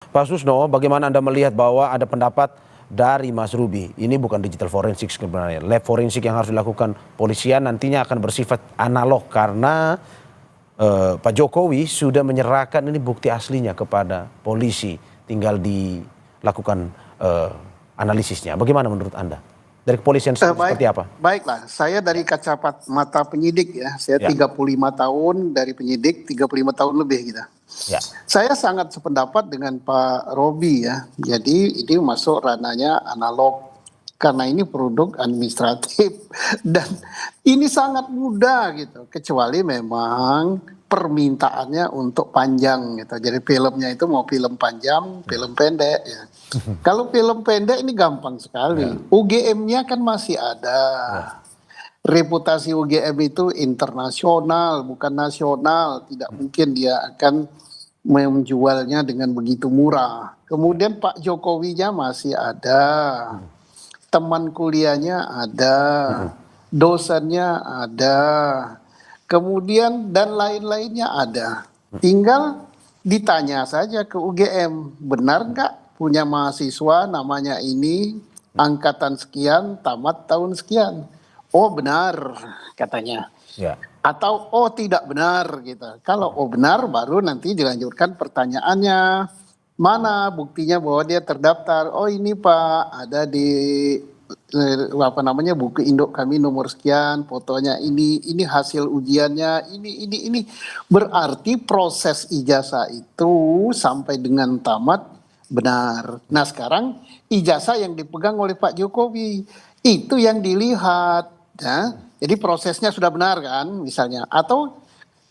Pak Susno, bagaimana Anda melihat bahwa ada pendapat dari Mas Ruby, ini bukan digital forensik sebenarnya, lab forensik yang harus dilakukan polisian nantinya akan bersifat analog karena Pak Jokowi sudah menyerahkan ini bukti aslinya kepada polisi, tinggal dilakukan analisisnya. Bagaimana menurut Anda? Dari kepolisian seperti apa? Baiklah, saya dari kacamata penyidik ya, saya 35 tahun dari penyidik, 35 tahun lebih gitu. Ya. Saya sangat sependapat dengan Pak Robi ya, jadi ini masuk ranahnya analog karena ini produk administratif dan ini sangat mudah gitu, kecuali memang permintaannya untuk panjang gitu. Jadi filmnya itu mau film panjang, film pendek ya. Kalau film pendek ini gampang sekali. UGM-nya kan masih ada. Reputasi UGM itu internasional, bukan nasional. Tidak mungkin dia akan menjualnya dengan begitu murah. Kemudian Pak Jokowinya masih ada. Teman kuliahnya ada. Dosennya ada. Kemudian dan lain-lainnya ada. Tinggal ditanya saja ke UGM, benar nggak punya mahasiswa namanya ini, angkatan sekian, tamat tahun sekian. Oh benar katanya. Ya. Atau oh tidak benar gitu. Kalau oh benar baru nanti dilanjutkan pertanyaannya. Mana buktinya bahwa dia terdaftar? Oh ini Pak, ada di buku induk kami nomor sekian, fotonya ini hasil ujiannya, ini. Berarti proses ijazah itu sampai dengan tamat benar. Nah sekarang ijazah yang dipegang oleh Pak Jokowi itu yang dilihat ya. Jadi prosesnya sudah benar kan misalnya, atau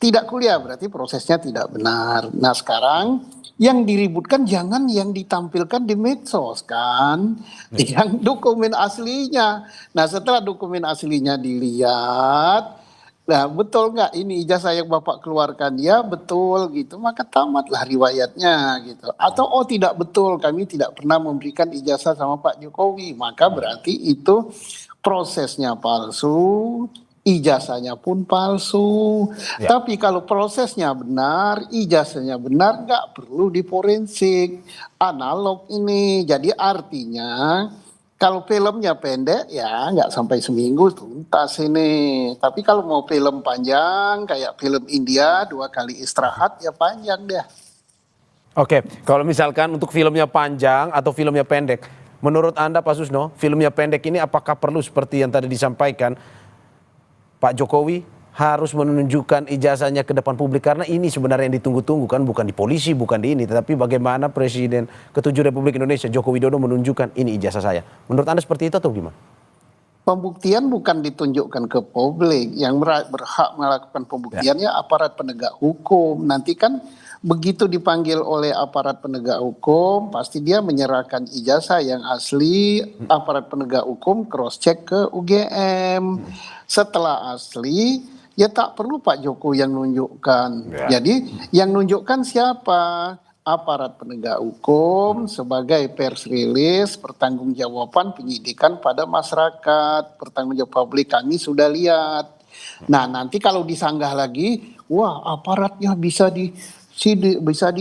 tidak kuliah berarti prosesnya tidak benar. Nah sekarang yang diributkan jangan yang ditampilkan di medsos kan, yang dokumen aslinya. Nah setelah dokumen aslinya dilihat, nah betul nggak ini ijazah yang Bapak keluarkan? Ya betul gitu, maka tamatlah riwayatnya gitu. Atau oh tidak betul, kami tidak pernah memberikan ijazah sama Pak Jokowi, maka berarti itu prosesnya palsu, ijazahnya pun palsu. Tapi kalau prosesnya benar, ijazahnya benar, nggak perlu diforensik. Analog ini. Jadi artinya kalau filmnya pendek ya nggak sampai seminggu tuntas ini. Tapi kalau mau film panjang kayak film India 2 kali istirahat ya panjang deh. Oke, kalau misalkan untuk filmnya panjang atau filmnya pendek, menurut Anda Pak Susno, filmnya pendek ini apakah perlu seperti yang tadi disampaikan Pak Jokowi harus menunjukkan ijazahnya ke depan publik, karena ini sebenarnya yang ditunggu-tunggu kan, bukan di polisi, bukan di ini, tetapi bagaimana Presiden ke-7 Republik Indonesia Joko Widodo menunjukkan ini ijazah saya. Menurut Anda seperti itu atau gimana? Pembuktian bukan ditunjukkan ke publik, yang berhak melakukan pembuktiannya aparat penegak hukum. Nanti kan begitu dipanggil oleh aparat penegak hukum, pasti dia menyerahkan ijazah yang asli, aparat penegak hukum cross check ke UGM. Setelah asli, ya tak perlu Pak Jokowi yang nunjukkan. Jadi yang nunjukkan siapa? Aparat penegak hukum sebagai pers release, pertanggungjawaban penyidikan pada masyarakat, pertanggungjawab publik kami sudah lihat. Nah nanti kalau disanggah lagi, wah aparatnya bisa di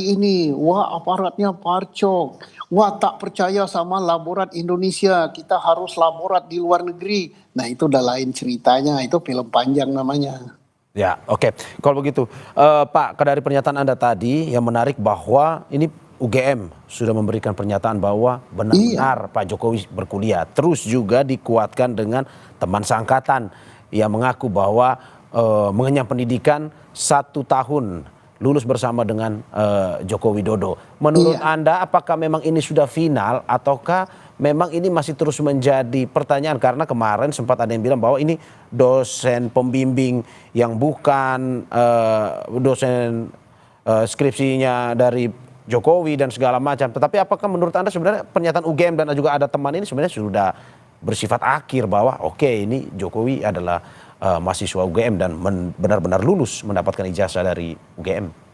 ini, wah aparatnya parcok, wah tak percaya sama laborat Indonesia, kita harus laborat di luar negeri. Nah itu udah lain ceritanya, itu film panjang namanya. Ya, oke. Kalau begitu, Pak, dari pernyataan Anda tadi yang menarik bahwa ini UGM sudah memberikan pernyataan bahwa benar-benar Pak Jokowi berkuliah. Terus juga dikuatkan dengan teman seangkatan yang mengaku bahwa mengenyam pendidikan 1 tahun lulus bersama dengan Joko Widodo. Menurut Anda apakah memang ini sudah final ataukah memang ini masih terus menjadi pertanyaan, karena kemarin sempat ada yang bilang bahwa ini dosen pembimbing yang bukan dosen skripsinya dari Jokowi dan segala macam. Tetapi apakah menurut Anda sebenarnya pernyataan UGM dan juga ada teman ini sebenarnya sudah bersifat akhir bahwa oke, ini Jokowi adalah mahasiswa UGM dan benar-benar lulus mendapatkan ijazah dari UGM?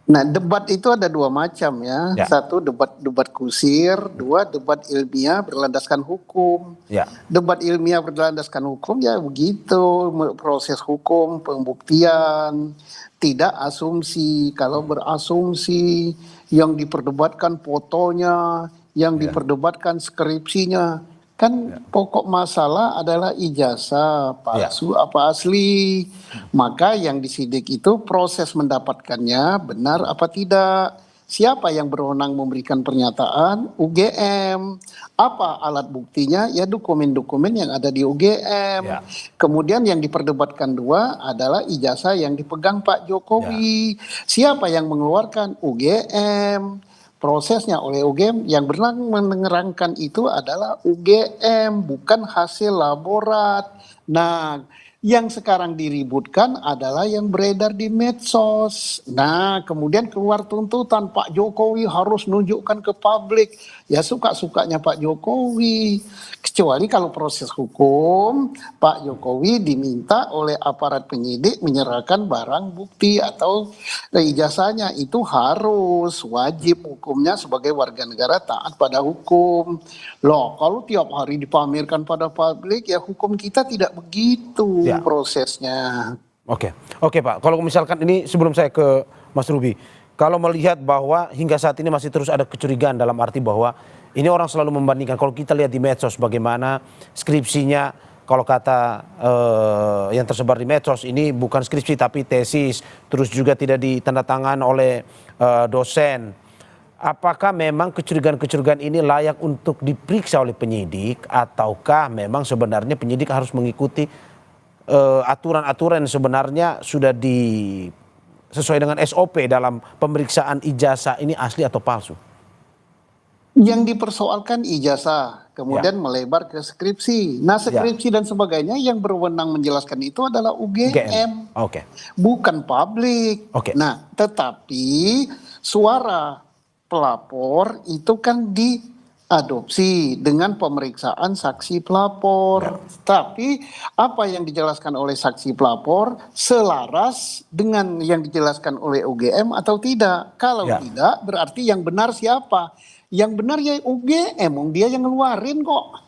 Nah debat itu ada 2 macam ya. Satu debat kusir, 2 debat ilmiah berlandaskan hukum. Debat ilmiah berlandaskan hukum ya begitu, proses hukum, pembuktian, tidak asumsi. Kalau berasumsi yang diperdebatkan fotonya, yang diperdebatkan skripsinya. Kan pokok masalah adalah ijazah palsu apa asli. Maka yang disidik itu proses mendapatkannya benar apa tidak. Siapa yang berwenang memberikan pernyataan? UGM. Apa alat buktinya? Ya dokumen-dokumen yang ada di UGM. Kemudian yang diperdebatkan dua adalah ijazah yang dipegang Pak Jokowi. Siapa yang mengeluarkan? UGM. Prosesnya oleh UGM, yang berwenang menerangkan itu adalah UGM, bukan hasil laborat. Nah, yang sekarang diributkan adalah yang beredar di medsos. Nah, kemudian keluar tuntutan Pak Jokowi harus nunjukkan ke publik. Ya suka-sukanya Pak Jokowi. Kecuali kalau proses hukum, Pak Jokowi diminta oleh aparat penyidik menyerahkan barang bukti atau ijazahnya. Itu harus, wajib hukumnya sebagai warga negara taat pada hukum. Loh, kalau tiap hari dipamerkan pada publik, ya hukum kita tidak begitu prosesnya. Oke, Pak. Kalau misalkan ini sebelum saya ke Mas Ruby, kalau melihat bahwa hingga saat ini masih terus ada kecurigaan dalam arti bahwa ini orang selalu membandingkan. Kalau kita lihat di medsos bagaimana skripsinya, kalau kata yang tersebar di medsos ini bukan skripsi tapi tesis, terus juga tidak ditandatangan oleh dosen. Apakah memang kecurigaan-kecurigaan ini layak untuk diperiksa oleh penyidik, ataukah memang sebenarnya penyidik harus mengikuti aturan-aturan yang sebenarnya sudah sesuai dengan SOP dalam pemeriksaan ijazah ini asli atau palsu? Yang dipersoalkan ijazah, kemudian melebar ke skripsi. Nah, skripsi dan sebagainya yang berwenang menjelaskan itu adalah UGM. Bukan publik. Nah, tetapi suara pelapor itu kan diadopsi dengan pemeriksaan saksi pelapor. Tapi apa yang dijelaskan oleh saksi pelapor selaras dengan yang dijelaskan oleh UGM atau tidak? Kalau tidak, berarti yang benar siapa? Yang benar ya UGM, dia yang ngeluarin kok.